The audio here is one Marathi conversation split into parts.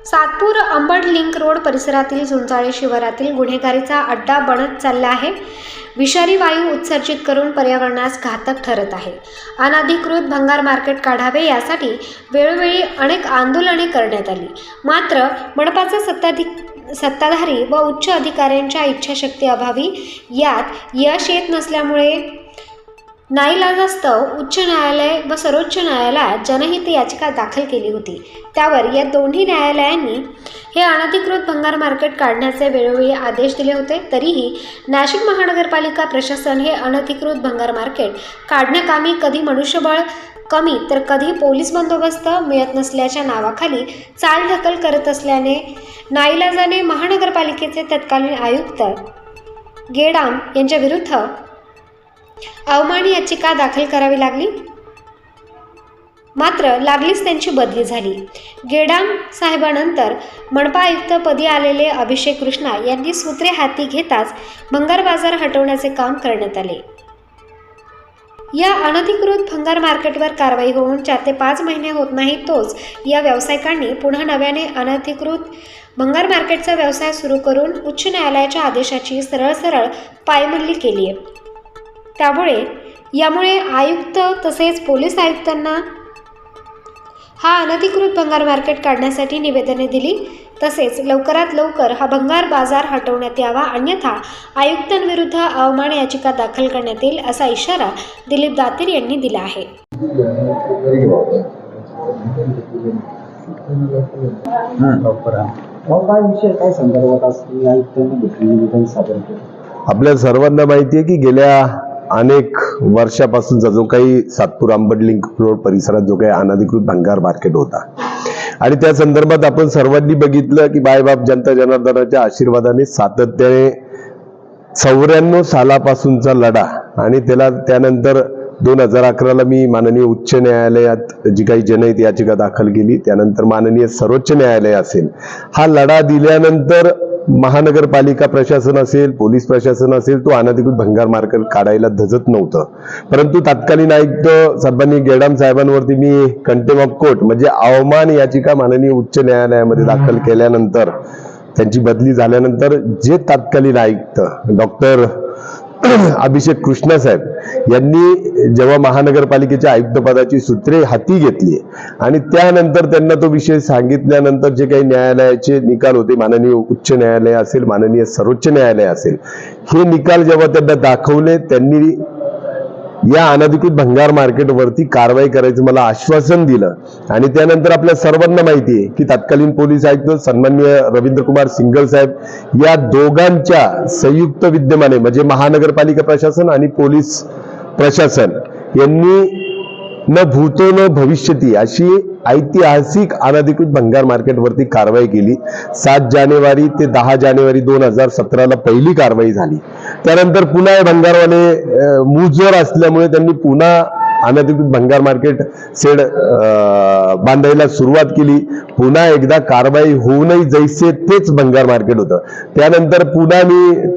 सातपूर अंबड लिंक रोड परिसरातील झुंजाळे शिवारातील गुन्हेगारीचा अड्डा बनत चालला आहे. विषारी वायू उत्सर्जित करून पर्यावरणास घातक ठरत आहे. अनधिकृत भंगार मार्केट काढावे यासाठी वेळोवेळी अनेक आंदोलने करण्यात आली. मात्र मनपाचा सत्ताधारी व उच्च अधिकाऱ्यांच्या इच्छाशक्ती अभावी यात यश येत नसल्यामुळे नाईलाजास्तव उच्च न्यायालय व सर्वोच्च न्यायालयात जनहित याचिका दाखल केली होती. त्यावर या दोन्ही न्यायालयांनी हे अनधिकृत भंगार मार्केट काढण्याचे वेळोवेळी आदेश दिले होते. तरीही नाशिक महानगरपालिका प्रशासन हे अनधिकृत भंगार मार्केट काढण्याकामी कधी मनुष्यबळ कमी तर कधी पोलीस बंदोबस्त मिळत नसल्याच्या नावाखाली चालढकल करत असल्याने नाईलाजाने महानगरपालिकेचे तत्कालीन आयुक्त गेडाम यांच्या विरुद्ध अवमान याचिका दाखल करावी लागली. मात्र लागलीच त्यांची बदली झाली. गेडाम साहेबांनंतर मनपा आयुक्तपदी आलेले अभिषेक कृष्णा यांनी सूत्रे हाती घेताच भंगार बाजार हटवण्याचे काम करण्यात आले. या अनधिकृत भंगार मार्केटवर कारवाई होऊन 4 ते 5 महिने होत नाही तोच या व्यावसायिकांनी पुन्हा नव्याने अनधिकृत भंगार मार्केटचा व्यवसाय सुरू करून उच्च न्यायालयाच्या आदेशाची सरळ पायमल्ली केली आहे. यामुळे आयुक्त तसेच पोलीस आयुक्तांना हा अनधिकृत भंगार मार्केट काढण्यासाठी निवेदने दिली. तसेच लवकरात लवकर हा भंगार बाजार हटवण्यात यावा, अन्यथा आयुक्तांविरुद्ध अवमान याचिका दाखल करण्यात येईल असा इशारा दिलीप दातीर यांनी दिला आहे. आपल्या सर्वांना माहिती आहे की गेल्या अनेक वर्षापासूनचा जो काही सातपूर अंबड लिंक रोड परिसरात जो काही अनधिकृत भंगार मार्केट होता आणि त्या संदर्भात आपण सर्वांनी बघितलं की बाप जनता जनार्दनाच्या आशीर्वादाने सातत्याने 94 सालापासूनचा लढा आणि त्यानंतर 2011ला मी माननीय उच्च न्यायालयात जी काही जनहित याचिका दाखल केली, त्यानंतर माननीय सर्वोच्च न्यायालय असेल, हा लढा दिल्यानंतर महानगरपालिका प्रशासन असेल, पोलीस प्रशासन असेल, तो अनधिकृत भंगार मार्केट काढायला धजत नव्हतं. परंतु तत्कालीन आयुक्त सन्माननीय गेडाम साहेबांवरती मी कंटेम्प्ट ऑफ कोर्ट म्हणजे अवमान याचिका माननीय उच्च न्यायालयामध्ये दाखल केल्यानंतर, त्यांची बदली झाल्यानंतर जे तत्कालीन आयुक्त डॉक्टर अभिषेक कृष्णा साहेब यांनी जेव्हा महानगरपालिकेच्या आयुक्तपदाची सूत्रे हाती घेतली आणि त्यानंतर त्यांना तो विषय सांगितल्यानंतर जे काही न्यायालयाचे निकाल होते, माननीय उच्च न्यायालय असेल, माननीय सर्वोच्च न्यायालय असेल, हे निकाल जेव्हा त्यांना दाखवले, त्यांनी या अनधिकृत भंगार मार्केटवरती कारवाई करायचं मला आश्वासन दिलं. आणि त्यानंतर आपल्या सर्वांना माहिती आहे की तत्कालीन पोलीस आयुक्त सन्माननीय रवींद्र कुमार सिंगल साहेब या दोघांच्या संयुक्त विद्यमाने म्हणजे महानगरपालिका प्रशासन आणि पोलीस प्रशासन यांनी न भूतो न भविष्यती अशी ऐतिहासिक अनधिकृत भंगार मार्केटवरती कारवाई केली. 7 जानेवारी ते 10 जानेवारी 2017ला पहिली कारवाई झाली. त्यानंतर पुन्हा भंगारवाले मुजोर असल्यामुळे त्यांनी पुन्हा अनधिकृत भंगार मार्केट सेड बांधायला सुरुवात केली. पुन्हा एकदा कारवाई होऊनही जैसे तेच भंगार मार्केट होतं. त्यानंतर पुन्हा मी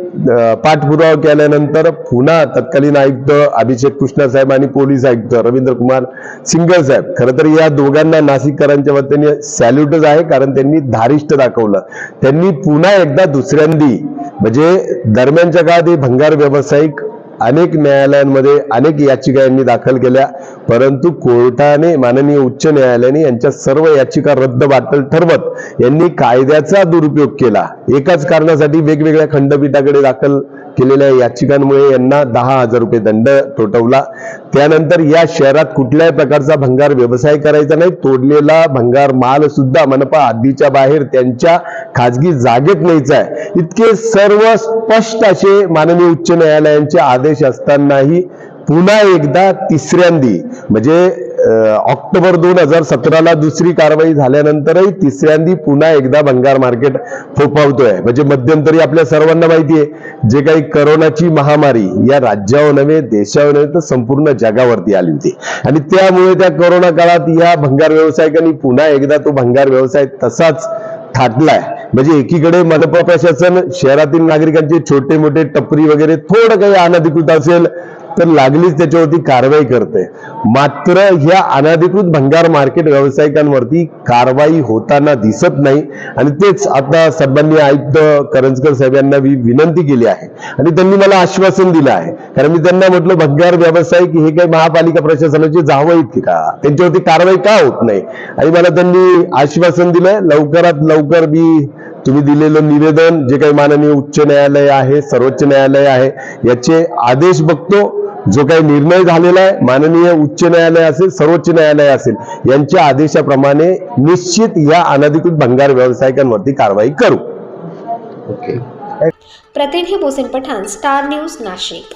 पाठपुरावा केल्यानंतर पुन्हा तत्कालीन आयुक्त अभिषेक कृष्णा साहेब आणि पोलीस आयुक्त रवींद्र कुमार सिंगल साहेब, खरं तर या दोघांना नाशिककरांच्या वतीने सॅल्यूटच आहे, कारण त्यांनी धारिष्ट दाखवलं. त्यांनी पुन्हा एकदा दुसऱ्यांदी म्हणजे दरम्यानच्या काळात हे भंगार व्यावसायिक अनेक न्यायालयांमध्ये अनेक याचिका यांनी दाखल केल्या, परंतु कोर्टाने माननीय उच्च न्यायालयाने यांच्या सर्व याचिका रद्दबातल ठरवत यांनी कायद्याचा दुरुपयोग केला. एकाच कारणासाठी वेगवेगळ्या खंडपीठाकडे दाखल केलेल्या याचिकांमुळे यांना 10,000 रुपये दंड ठोठावला. त्यानंतर या शहरात कुठल्याही प्रकारचा भंगार व्यवसाय करायचा नाही, तोडलेला भंगार माल सुद्धा मनपा हद्दीच्या बाहेर त्यांच्या खाजगी जागेत न्यायचा आहे. इतके सर्व स्पष्ट असे माननीय उच्च न्यायालयांचे आदेश असतानाही पुन्हा एकदा तिसऱ्यांदी म्हणजे ऑक्टोबर 2017ला दुसरी कारवाई झाल्यानंतरही तिसऱ्यांदी पुन्हा एकदा भंगार मार्केट फोफावतोय. म्हणजे मध्यंतरी आपल्या सर्वांना माहिती आहे जे काही करोनाची महामारी या राज्यावर नव्हे, देशावर नव्हे तर संपूर्ण जगावरती आली होती आणि त्यामुळे त्या करोना काळात या भंगार व्यावसायिकांनी पुन्हा एकदा तो भंगार व्यवसाय तसाच थाटलाय. म्हणजे एकीकडे मनपा प्रशासन शहरातील नागरिकांचे छोटे मोठे टपरी वगैरे थोडं काही अनधिकृत असेल तर लागलीच त्याच्यावरती कारवाई करते. मात्र ह्या अनधिकृत भंगार मार्केट व्यावसायिकांवरती कारवाई होताना दिसत नाही. आणि तेच आता सन्माननीय आयुक्त करंजकर साहेब यांना विनंती केली आहे आणि त्यांनी मला आश्वासन दिलं आहे. कारण मी त्यांना म्हटलं, भंगार व्यावसायिक हे काही महापालिका प्रशासनाचे जावं आहेत का, त्यांच्यावरती कारवाई का होत नाही. आणि मला त्यांनी आश्वासन दिलंय, लवकरात लवकर मी तुम्ही दिलेलं निवेदन जे काही माननीय उच्च न्यायालय आहे, सर्वोच्च न्यायालय आहे, याचे आदेश बघतो. जो काही निर्णय झालेला आहे, माननीय उच्च न्यायालय असेल, सर्वोच्च न्यायालय असेल, यांच्या आदेशाप्रमाणे निश्चित या अनधिकृत भंगार व्यावसायिकांवरती कारवाई करू. प्रतिनिधी बोसिन पठाण, स्टार न्यूज, नाशिक.